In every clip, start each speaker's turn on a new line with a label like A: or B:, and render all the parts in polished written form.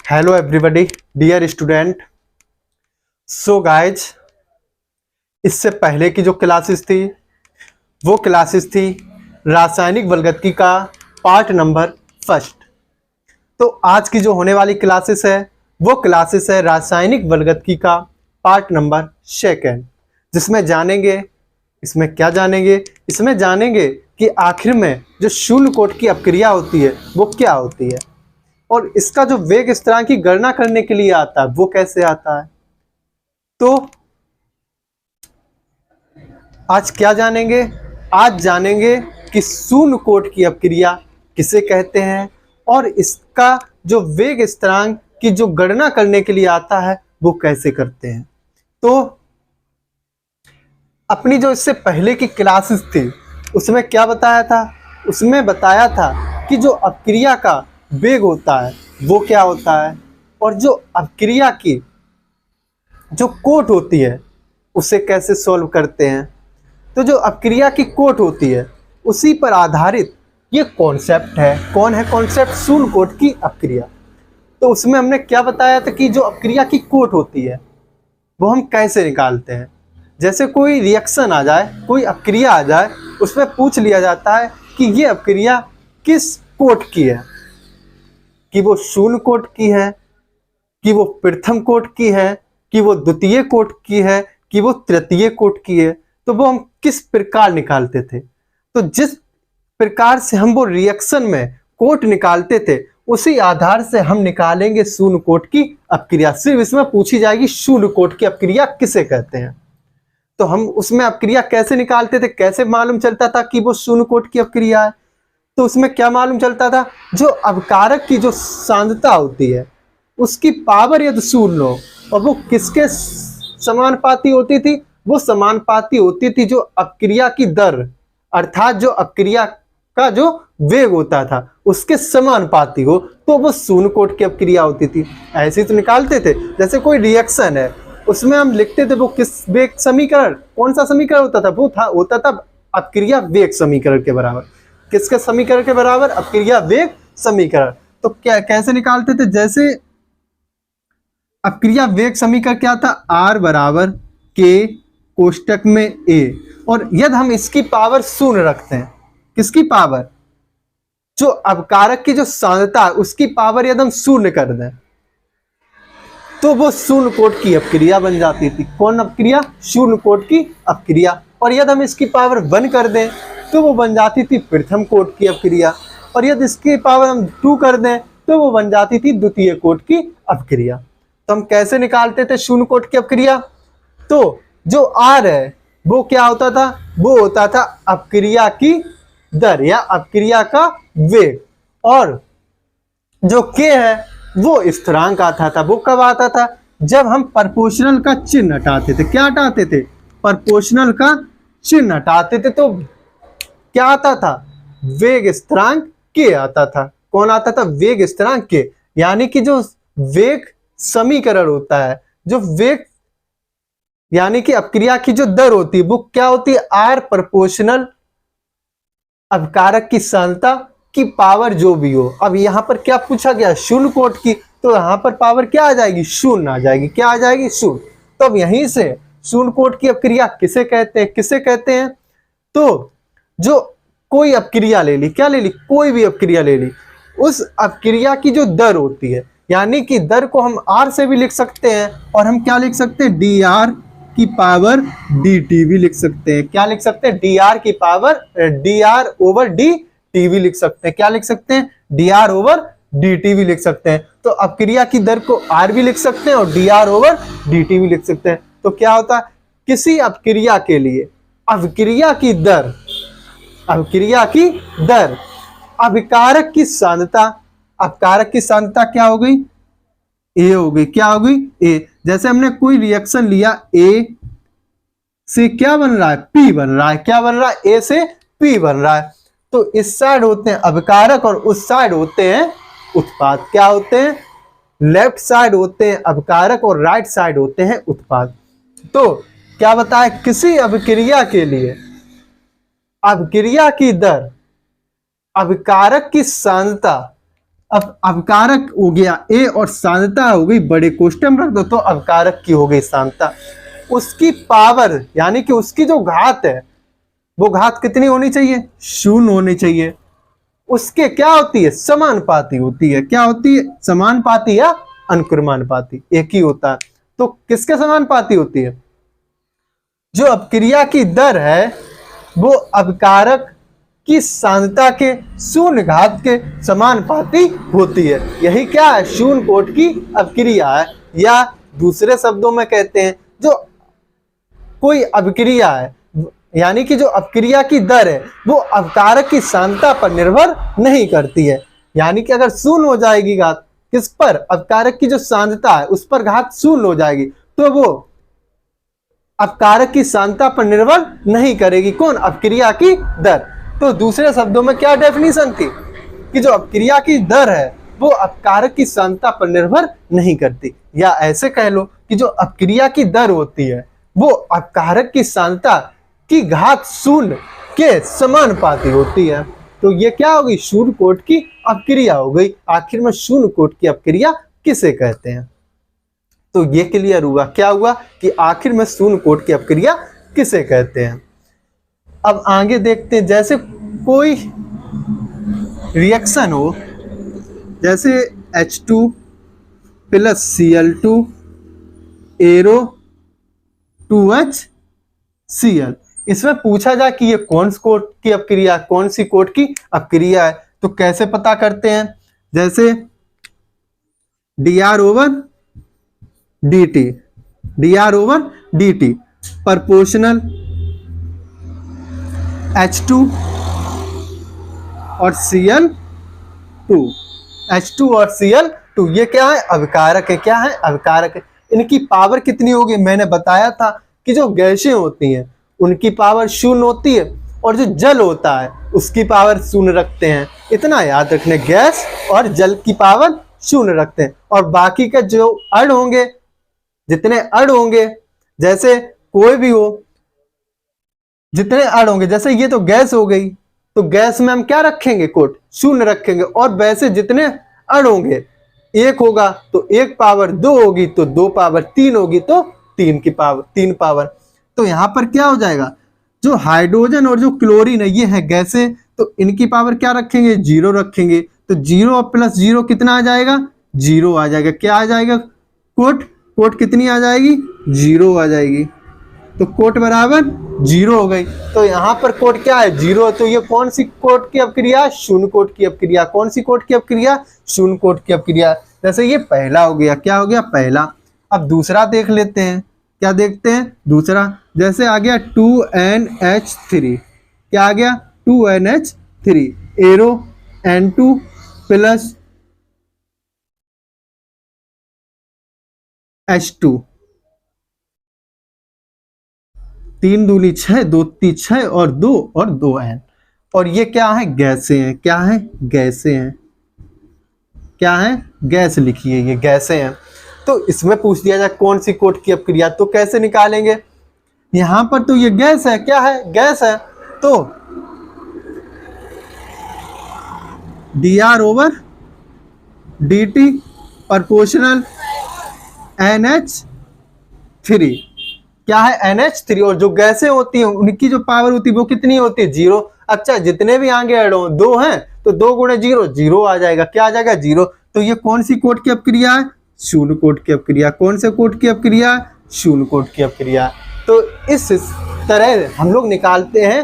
A: Hello everybody, dear student. So guys, इससे पहले की जो क्लासेस थी वो क्लासेस थी रासायनिक बलगतिकी का पार्ट नंबर फर्स्ट। तो आज की जो होने वाली क्लासेस है वो क्लासेस है रासायनिक बलगतिकी का पार्ट नंबर सेकेंड, जिसमें जानेंगे इसमें जानेंगे कि आखिर में जो शून्य कोट की अपक्रिया होती है वो क्या होती है, और इसका जो वेग स्थिरांक की गणना करने के लिए आता है वो कैसे आता है। तो आज क्या जानेंगे? आज जानेंगे कि शून्य कोट की अपक्रिया किसे कहते हैं और इसका जो वेग स्थिरांक की जो गणना करने के लिए आता है वो कैसे करते हैं। तो अपनी जो इससे पहले की क्लासेस थी उसमें क्या बताया था? उसमें बताया था कि जो अपक्रिया का वेग होता है वो क्या होता है, और जो अपक्रिया की जो कोट होती है उसे कैसे सॉल्व करते हैं। तो जो अपक्रिया की कोट होती है उसी पर आधारित ये कॉन्सेप्ट है। कौन है कॉन्सेप्ट? शून्य कोट की अपक्रिया। तो उसमें हमने क्या बताया था कि जो अपक्रिया की कोट होती है वो हम कैसे निकालते हैं। जैसे कोई रिएक्शन आ जाए, कोई अपक्रिया आ जाए, उसमें पूछ लिया जाता है कि ये अपक्रिया किस कोट की है, कि वो शून्य कोट की है, कि वो प्रथम कोट की है, कि वो द्वितीय कोट की है, कि वो तृतीय कोट की है। तो वो हम किस प्रकार निकालते थे? तो जिस प्रकार से हम वो रिएक्शन में कोट निकालते थे उसी आधार से हम निकालेंगे शून्य कोट की अपक्रिया। सिर्फ इसमें पूछी जाएगी शून्य कोट की अपक्रिया किसे कहते हैं। तो हम उसमें अपक्रिया कैसे निकालते थे, कैसे मालूम चलता था कि वो शून्य कोट की अपक्रिया है? तो उसमें क्या मालूम चलता था? जो अपकारक की जो सांद्रता होती है उसकी पावर यदि शून्य हो और वो किसके समानुपाती होती थी? वो समानुपाती होती थी जो अपक्रिया की दर, अर्थात जो अपक्रिया का जो वेग होता था उसके समानुपाती हो, तो वो शून्य कोट की अपक्रिया होती थी। ऐसे ही तो निकालते थे। जैसे कोई रिएक्शन है उसमें हम लिखते थे वो किस वेग समीकरण, कौन सा समीकरण होता था? वो होता था अपक्रिया वेग समीकरण के बराबर। किसके समीकरण के बराबर? अपक्रिया वेग समीकरण। तो क्या कैसे निकालते थे? जैसे अपक्रिया वेग समीकरण क्या था? R बराबर K कोष्टक में A, और यदि हम इसकी पावर शून्य रखते हैं, किसकी पावर? जो अपकारक की जो सांद्रता उसकी पावर यदि हम शून्य कर दें तो वो शून्य कोट की अपक्रिया बन जाती थी। कौन अपक्रिया? शून्य कोट की अपक्रिया। और यदि हम इसकी पावर 1 कर दें तो वो बन जाती थी प्रथम कोट की अपक्रिया, और यदि इसकी पावर हम 2 कर दें तो वो बन जाती थी द्वितीय कोट की अपक्रिया। तो हम कैसे निकालते थे शून्य कोट की अपक्रिया? तो जो R है वो क्या होता था? वो होता था अपक्रिया की दर या अपक्रिया का वेग, और जो K है वो स्थिरांक आता था। वो कब आता था? जब हम प्रोपोर्शनल का चिन्ह हटाते थे। क्या हटाते थे? प्रोपोर्शनल का चिन्ह हटाते थे। तो क्या आता था? वेग स्थिरांक K आता था। कौन आता था? वेग स्थिरांक K। यानी कि जो वेग समीकरण होता है, जो वेग यानी कि अपक्रिया की जो दर होती है वो क्या होती है? R प्रोपोर्शनल अपकारक की सांद्रता की पावर जो भी हो। अब यहां पर क्या पूछा गया? शून्य कोट की, तो यहां पर पावर क्या आ जाएगी? शून्य आ जाएगी। क्या आ जाएगी? शून्य। तो अब यहीं से शून्य कोट की अपक्रिया किसे कहते हैं? किसे कहते हैं? तो जो कोई अपक्रिया ले ली, क्या ले ली? कोई भी अपक्रिया ले ली, उस अपक्रिया की जो दर होती है, यानी कि दर को हम R से भी लिख सकते हैं, और हम क्या लिख सकते हैं? dr की पावर dt भी लिख सकते हैं। क्या लिख सकते हैं? dr की पावर dr ओवर dt भी लिख सकते हैं। क्या लिख सकते हैं? dr ओवर dt भी लिख सकते हैं। तो अपक्रिया की दर को R भी लिख सकते हैं और dr ओवर dt भी लिख सकते हैं। तो क्या होता है? किसी अपक्रिया के लिए अपक्रिया की दर अभिकारक की सांद्रता, अपकारक की सांद्रता क्या हो गई? A हो गई। क्या हो गई? A। जैसे हमने कोई रिएक्शन लिया, A से क्या बन रहा है? P बन रहा है। क्या बन रहा है? A से P बन रहा है। तो इस साइड होते हैं अभिकारक और उस साइड होते हैं उत्पाद। क्या होते हैं? लेफ्ट साइड होते हैं अभिकारक और राइट साइड होते हैं उत्पाद। तो क्या बताया? किसी अभिक्रिया के लिए अभिक्रिया की दर अभिकारक की सांद्रता अब अवकारक हो गया ए और सांद्रता हो गई बड़े कोष्टक में रख दो तो अवकारक की हो गई सांद्रता। उसकी पावर यानी कि उसकी जो घात है वो घात कितनी होनी चाहिए? शून्य होनी चाहिए। उसके क्या होती है? समानुपाती होती है। क्या होती है? समानुपाती या अनुक्रमानुपाती, एक ही होता है। तो किसके समानुपाती होती है? जो अपक्रिया की दर है वो अवकारक की सांद्रता के शून्य घात के समानुपाती होती है। यही क्या है? शून्य कोट की अपक्रिया है, या दूसरे शब्दों में कहते हैं जो कोई अपक्रिया है यानी कि जो अपक्रिया की दर है वो अवकारक की सांद्रता पर निर्भर नहीं करती है। यानी कि अगर शून्य हो जाएगी घात किस पर? अवकारक की जो सांद्रता है उस पर घात शून्य हो जाएगी तो वो अपकारक की सांद्रता पर निर्भर नहीं करेगी। कौन? अपक्रिया की दर। तो दूसरे शब्दों में क्या डेफिनेशन थी कि जो अपक्रिया की दर है वो अपकारक की सांद्रता पर निर्भर नहीं करती, या ऐसे कह लो कि जो अपक्रिया की दर होती है वो अपकारक की सांद्रता की घात शून्य के समानुपाती होती है। तो ये क्या होगी? शून्य कोट की अपक्रिया हो गई। आखिर में शून्य कोट की अपक्रिया किसे कहते हैं? तो ये क्लियर हुआ। क्या हुआ कि आखिर में शून्य कोट की अपक्रिया किसे कहते हैं। अब आगे देखते हैं, जैसे कोई रिएक्शन हो, जैसे H2 plus Cl2 arrow 2HCl, इसमें पूछा जाए कि ये कौन सी कोट की अपक्रिया, कौन सी कोट की अपक्रिया है, तो कैसे पता करते हैं? जैसे dr/dt, dr/dt प्रोपोर्शनल H2 और Cl2, H2 और Cl2 ये क्या है? अवकारक है। क्या है? अवकारक है। इनकी पावर कितनी होगी? मैंने बताया था कि जो गैसें होती हैं उनकी पावर शून्य होती है और जो जल होता है उसकी पावर शून्य रखते हैं। इतना याद रखने, गैस और जल की पावर शून्य रखते हैं। और बाकी के जो अण होंगे, जितने अण होंगे, जैसे कोई भी हो, जितने अण होंगे, जैसे ये तो गैस हो गई तो गैस में हम क्या रखेंगे? कोट शून्य रखेंगे। और वैसे जितने अण होंगे, एक होगा तो एक पावर, दो होगी तो दो पावर, तीन होगी तो तीन की पावर, तीन पावर। तो यहां पर क्या हो जाएगा? जो हाइड्रोजन और जो क्लोरीन है ये है गैसें, तो इनकी पावर क्या रखेंगे? जीरो रखेंगे। तो जीरो प्लस जीरो कितना आ जाएगा? जीरो आ जाएगा। क्या आ जाएगा? कोट कोट कितनी आ जाएगी? जीरो आ जाएगी। तो कोट बराबर जीरो हो गई। तो यहाँ पर कोट क्या है? जीरो। तो ये कौन सी कोट की अपक्रिया? शून्य कोट की अपक्रिया। कौन सी कोट की अपक्रिया? शून्य कोट की अपक्रिया। जैसे ये पहला हो गया। क्या हो गया? पहला। अब दूसरा देख लेते हैं। क्या देखते हैं? दूसरा। जैसे आ गया 2NH3। क्या आ गया? 2NH3 arrow N2 plus H2, 3 दूनी 6, 2 3 6 और 2 N। और ये क्या है? गैसें हैं। क्या है? गैसें हैं। क्या है? गैस लिखिए, ये गैसें हैं। तो इसमें पूछ दिया जाए कौन सी कोट की अपक्रिया, तो कैसे निकालेंगे? यहां पर तो ये गैस है। क्या है? गैस है। तो dr/dt प्रोपोर्शनल NH3। क्या है? NH3। और जो गैसें होती हैं उनकी जो पावर होती है वो कितनी होती है? जीरो। अच्छा, जितने भी आगे ऐड हो, दो हैं तो 2 गुणे जीरो, जीरो आ जाएगा। क्या आ जाएगा? जीरो। तो ये कौन सी कोट की अपक्रिया है? शून्य कोट की अपक्रिया। कौन से कोट की अपक्रिया? शून्य कोट की अपक्रिया। तो इस तरह हम लोग निकालते हैं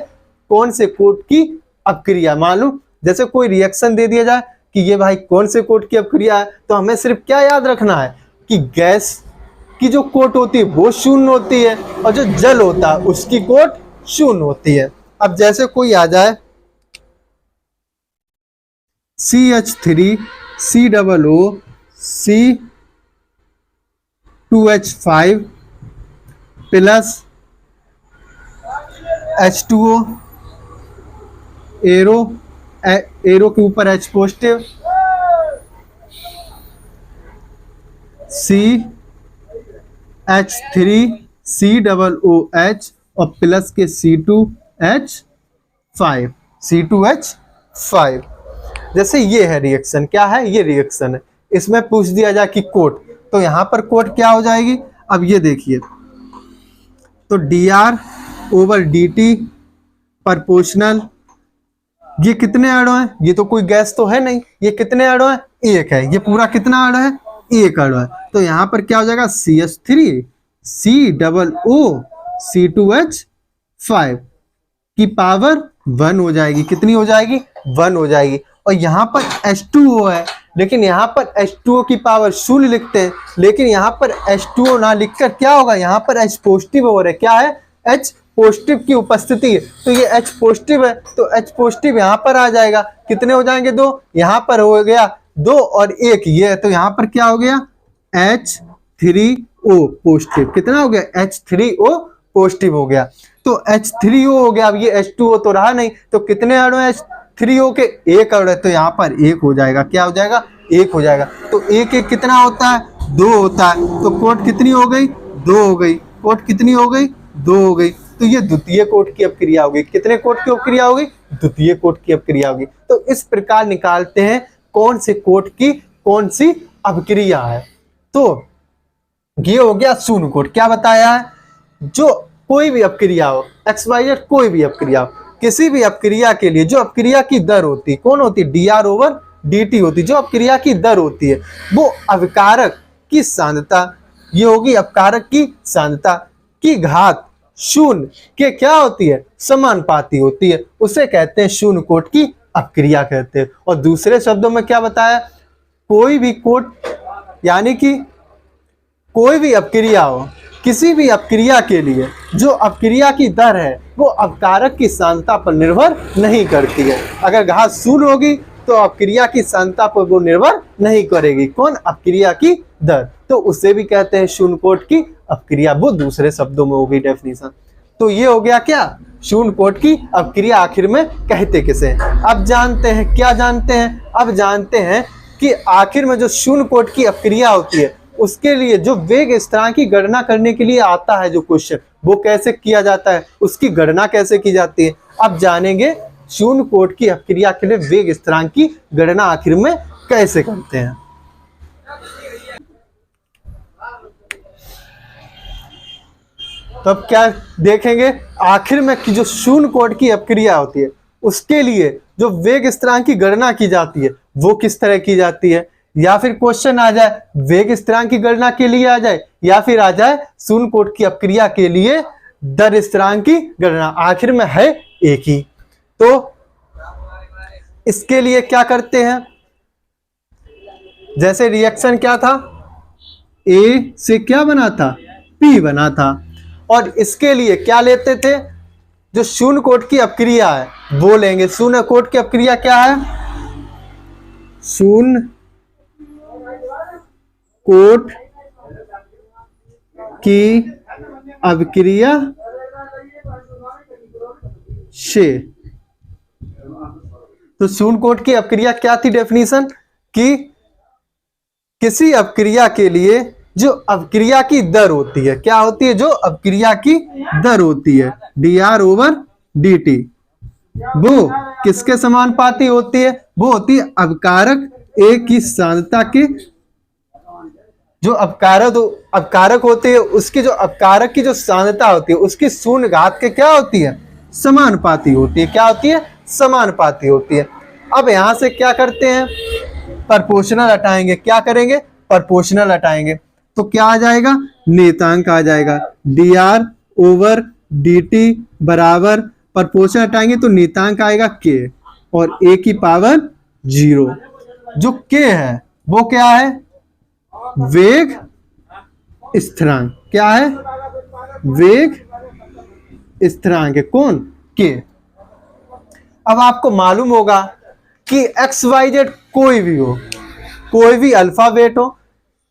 A: कौन से कोट की अपक्रिया। मालूम, जैसे कोई रिएक्शन दे दिया जाए कि ये भाई कौन से कोट की अपक्रिया है, तो हमें सिर्फ क्या याद रखना है कि गैस की जो कोट होती है वो शून्य होती है और जो जल होता है उसकी कोट शून्य होती है। अब जैसे कोई आ जाए CH3 COO C2H5 plus H2O arrow के ऊपर H पॉजिटिव, CH3 COOH और प्लस के C2H5। जैसे ये है रिएक्शन, क्या है, ये रिएक्शन है, इसमें पूछ दिया जाए कि कोट, तो यहाँ पर कोट क्या हो जाएगी। अब ये देखिए, तो dr/dt प्रोपोर्शनल, ये कितने अणु हैं, ये तो कोई गैस तो है नहीं, ये कितने अणु हैं, एक है, ये पूरा कितना अणु है, एक अणु है, तो यहाँ पर क्या हो जाएगा CH3 COO C2H5 की पावर 1 हो जाएगी, कितनी हो जाएगी, 1 हो जाएगी। और यहाँ पर H2O है, लेकिन यहाँ पर H2O की पावर 0 लिखते हैं, लेकिन यहाँ पर H2O ना लिखकर क्या होगा, यहाँ पर H पॉजिटिव हो रहा है, क्या है, H पॉजिटिव की उपस्थिति है, तो ये H पॉजिटिव है, तो H पॉजिटिव यहाँ पर आ जाएगा, कितने हो जाएंगे, 2, यहाँ पर हो गया 2 और 1 ये, तो यहाँ पर क्या हो गया H3O पॉजिटिव, कितना हो गया, H3O पॉजिटिव हो गया, तो H3O हो गया। अब ये H2O तो रहा नहीं, तो कितने अणु हैं H3O के, एक अणु है, तो यहाँ पर 1 हो जाएगा, क्या हो जाएगा, 1 हो जाएगा, तो 1 1 कितना होता है, 2 होता है, तो कोट कितनी हो गई, 2 हो गई, कोट कितनी हो गई, 2 हो गई, तो ये द्वितीय कोट की अपक्रिया होगी, कितने कोट की अपक्रिया होगी, द्वितीय कोट की अपक्रिया होगी। तो इस प्रकार निकालते हैं कौन से कोट की कौन सी अपक्रिया है। तो ये हो गया शून्य कोट, क्या बताया है, जो कोई भी अपक्रिया हो, XYZ कोई भी अपक्रिया हो, किसी भी अपक्रिया के लिए जो अपक्रिया की दर होती है, कौन होती है, dr/dt होती है, जो अपक्रिया की दर होती है वो अवकारक की सांद्रता, ये होगी अपकारक की सांद्रता की घात शून्य के क्या होती है, समानुपाती होती है, उसे कहते हैं शून्य कोट की अपक्रिया कहते हैं। और दूसरे शब्दों में क्या बताया, कोई भी कोट यानी कि कोई भी अपक्रिया हो, किसी भी अपक्रिया के लिए जो अपक्रिया की दर है वो अपकारक की सांद्रता पर निर्भर नहीं करती है। अगर घात 0 होगी तो अपक्रिया की सांद्रता पर वो निर्भर नहीं करेगी, कौन, अपक्रिया की दर, तो उसे भी कहते हैं शून्य कोट की अपक्रिया, वो दूसरे शब्दों में होगी डेफिनेशन। तो ये हो गया क्या, शून्य कोट की अपक्रिया आखिर में कहते किसे। अब जानते हैं, क्या जानते हैं, अब जानते हैं कि आखिर में जो शून्य कोट की अपक्रिया होती है उसके लिए जो वेग स्थिरांक की गणना करने के लिए आता है जो क्वेश्चन, वो कैसे किया जाता है, उसकी गणना कैसे की जाती है। अब जानेंगे शून्य कोट की अपक्रिया के लिए वेग स्थिरांक की गणना आखिर में कैसे करते हैं। तो अब क्या देखेंगे, आखिर में कि जो शून्य कोट की अपक्रिया होती है उसके लिए जो वेग स्थिरांक की गणना की जाती है वो किस तरह की जाती है, या फिर क्वेश्चन आ जाए वेग स्थिरांक की गणना के लिए आ जाए, या फिर आ जाए शून्य कोट की अपक्रिया के लिए दर स्थिरांक की गणना, आखिर में है एक ही। तो इसके लिए क्या करते हैं, जैसे रिएक्शन क्या था, ए से क्या बना था, पी बना था, और इसके लिए क्या लेते थे, जो शून्य कोट की अपक्रिया है वो लेंगे। शून्य कोट की अपक्रिया क्या है, शून्य कोट की अपक्रिया से, तो शून्य कोट की अपक्रिया क्या थी डेफिनेशन, कि किसी अपक्रिया के लिए जो अपक्रिया की दर होती है, क्या होती है, जो अपक्रिया की दर होती है dr/dt, वो किसके समानुपाती होती है, वो होती है अपकारक A की सांद्रता के, जो अपकारक होते हैं उसकी जो अपकारक की जो सांद्रता होती है उसकी शून्य घात के क्या होती है, समानुपाती होती है, क्या होती है, समानुपाती होती है। अब यहां से क्या करते हैं, प्रोपोर्शनल हटाएंगे, क्या करेंगे, प्रोपोर्शनल हटाएंगे, तो क्या आ जाएगा, नियतांक आ जाएगा, dr/dt बराबर, प्रोपोर्शनल हटाएंगे तो नियतांक आएगा k और a की पावर 0, जो k है वो क्या है, वेग स्थिरांक, क्या है, वेग स्थिरांक है, कौन, k। अब आपको मालूम होगा कि XYZ कोई भी हो, कोई भी अल्फाबेट हो,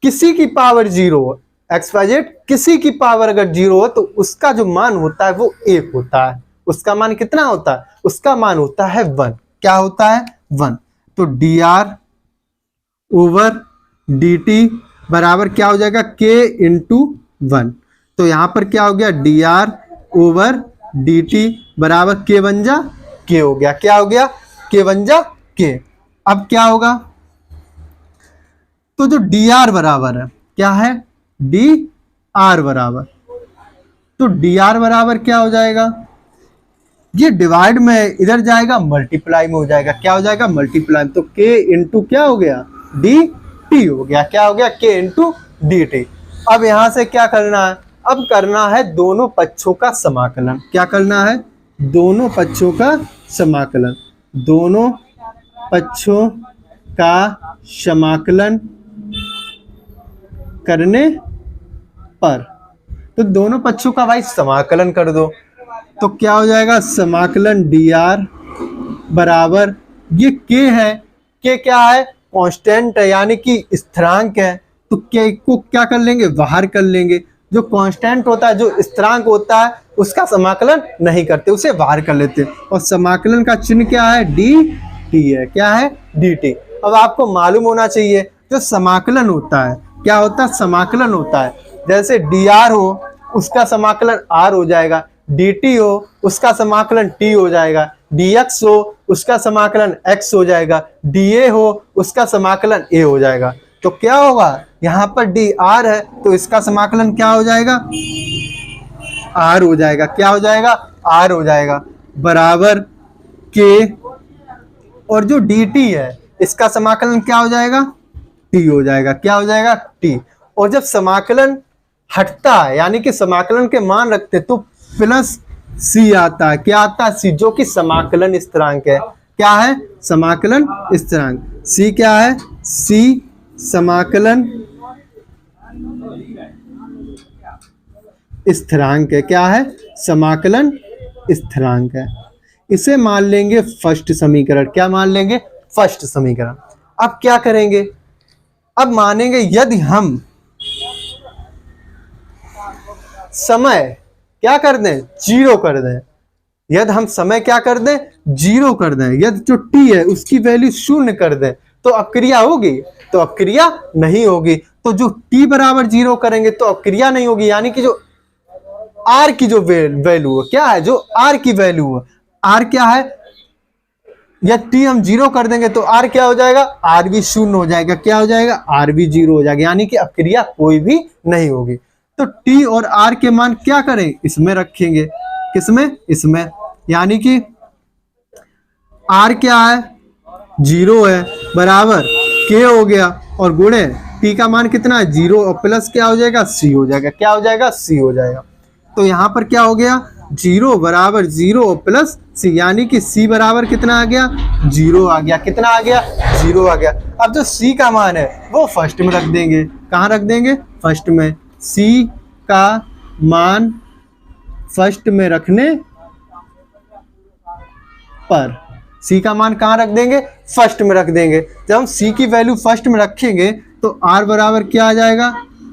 A: किसी की पावर 0 हो, XYZ किसी की पावर अगर 0 हो तो उसका जो मान होता है वो 1 होता है, उसका मान कितना होता है, उसका मान होता है 1, क्या होता है, 1। तो dr/dt बराबर क्या हो जाएगा, k × 1, तो यहां पर क्या हो गया, dr/dt बराबर k बन जा k हो गया, क्या हो गया, k बन जा k। अब क्या होगा, तो जो डी आर बराबर है, क्या है, डी आर बराबर, तो डी आर बराबर क्या हो जाएगा, ये डिवाइड में इधर जाएगा मल्टीप्लाई में हो जाएगा, क्या हो जाएगा, मल्टीप्लाई में, तो के इंटू क्या हो गया, डी टी हो गया, क्या हो गया, के इंटू डी टी। अब यहां से क्या करना है, अब करना है दोनों पक्षों का समाकलन, क्या करना है, दोनों पक्षों का समाकलन, दोनों पक्षों का समाकलन करने पर, तो दोनों पक्षों का भाई समाकलन कर दो, तो क्या हो जाएगा, समाकलन डी आर बराबर, ये के है, के क्या है, कांस्टेंट है यानी कि स्थिरांक है, तो के को क्या कर लेंगे, बाहर कर लेंगे, जो कांस्टेंट होता है, जो स्थिरांक होता है, उसका समाकलन नहीं करते, उसे बाहर कर लेते, और समाकलन का चिन्ह क्या है, डी टी है, क्या है, डी टी। अब आपको मालूम होना चाहिए जो समाकलन होता है, क्या होता है, समाकलन होता है, जैसे डी आर हो उसका समाकलन आर हो जाएगा, डी टी हो उसका समाकलन टी हो जाएगा, डी एक्स हो उसका समाकलन एक्स हो जाएगा, डी ए हो उसका समाकलन ए हो जाएगा। तो क्या होगा, यहाँ पर डी आर है तो इसका समाकलन क्या हो जाएगा, आर हो जाएगा, क्या हो जाएगा, आर हो जाएगा, बराबर के, और जो डी टी है इसका समाकलन क्या हो जाएगा, टी हो जाएगा, क्या हो जाएगा, टी। और जब समाकलन हटता है यानी कि समाकलन के मान रखते तो प्लस सी आता है, क्या आता है, सी, जो कि समाकलन स्थिरांक है, क्या है, समाकलन स्थिरांक, सी क्या है, सी समाकलन स्थिरांक है, क्या है, समाकलन स्थिरांक है। इसे मान लेंगे फर्स्ट समीकरण, क्या मान लेंगे, फर्स्ट समीकरण। अब क्या करेंगे, अब मानेंगे यदि हम समय क्या कर दें, जीरो कर दें, यदि हम समय क्या कर दें, जीरो कर दें, यदि जो टी है उसकी वैल्यू शून्य कर दें, तो अपक्रिया होगी, तो अपक्रिया नहीं होगी। तो जो टी बराबर जीरो करेंगे तो अपक्रिया नहीं होगी, यानी कि जो आर की जो वैल्यू है, क्या है, जो आर की वैल्यू है, आर क्या है, यदि टी हम जीरो कर देंगे तो आर क्या हो जाएगा, आर भी शून्य हो जाएगा, क्या हो जाएगा, आर भी जीरो हो जाएगा, यानी कि अपक्रिया कोई भी नहीं होगी। तो टी और आर के मान क्या करें, इसमें रखेंगे, किसमें, इसमें, यानी कि आर क्या है, जीरो है, बराबर के हो गया, और गुणे टी का मान कितना है, जीरो, और प्लस क्या हो जाएगा, सी हो जाएगा, क्या हो जाएगा, सी हो जाएगा। तो यहाँ पर क्या हो गया, जीरो बराबर जीरो प्लस सी, यानी कि सी बराबर कितना आ गया, जीरो आ गया, कितना आ गया, जीरो आ गया। अब जो सी का मान है वो फर्स्ट में रख देंगे, कहाँ रख देंगे, फर्स्ट में, सी का मान फर्स्ट में रखने पर, सी का मान कहाँ रख देंगे, फर्स्ट में रख देंगे। जब हम सी की वैल्यू फर्स्ट में रखेंगे तो आर बराबर क्या आ जाएगा,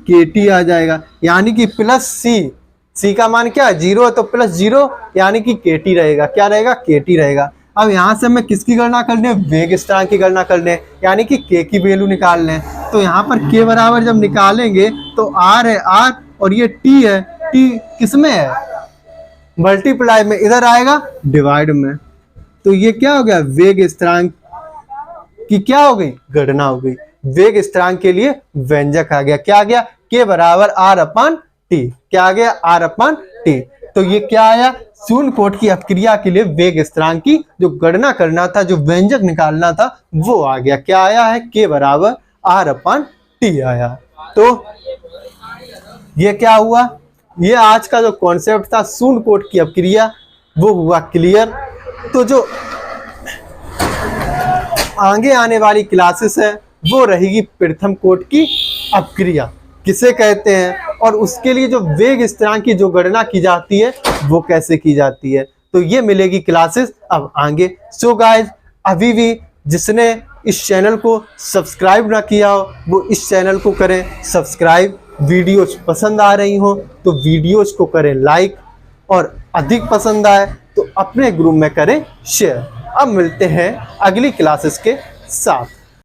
A: के टी आ जाएगा, यानी कि प्लस सी, सी का मान क्या है, जीरो है, तो प्लस जीरो यानी कि के टी रहेगा, क्या रहेगा, के टी रहेगा। अब यहाँ से हमें किसकी गणना करनी है, वेग स्थिरांक की गणना करनी है, यानी कि के की वैल्यू निकाल लें। तो यहाँ पर के बराबर जब निकालेंगे तो आर है, आर, और ये टी है, टी किसमें है, मल्टीप्लाई में, इधर आएगा डिवाइड में, तो ये क्या हो गया, वेग स्थिरांक की क्या हो गई, गणना हो गई। वेग स्थिरांक के लिए व्यंजक आ गया, क्या आ गया, के बराबर आर अपन टी, क्या आ गया, आर अपन टी। तो ये क्या आया, शून्य कोट की अपक्रिया के लिए वेग स्थिरांक की जो गणना करना था, जो व्यंजक निकालना था, वो आ गया, क्या आया है, के बराबर आर अपन टी आया। तो ये क्या हुआ, ये आज का जो कॉन्सेप्ट था शून्य कोट की अपक्रिया, वो हुआ क्लियर। तो जो आगे आने वाली क्लासेस है वो रहेगी प्रथम कोट की अपक्रिया किसे कहते हैं, और उसके लिए जो वेग स्थिरांक की जो गणना की जाती है वो कैसे की जाती है, तो ये मिलेगी क्लासेस अब आगे। सो गाइस, अभी भी जिसने इस चैनल को सब्सक्राइब ना किया हो वो इस चैनल को करें सब्सक्राइब। वीडियोज पसंद आ रही हो तो वीडियोज को करें लाइक, और अधिक पसंद आए तो अपने ग्रुप में करें शेयर। अब मिलते हैं अगली क्लासेस के साथ।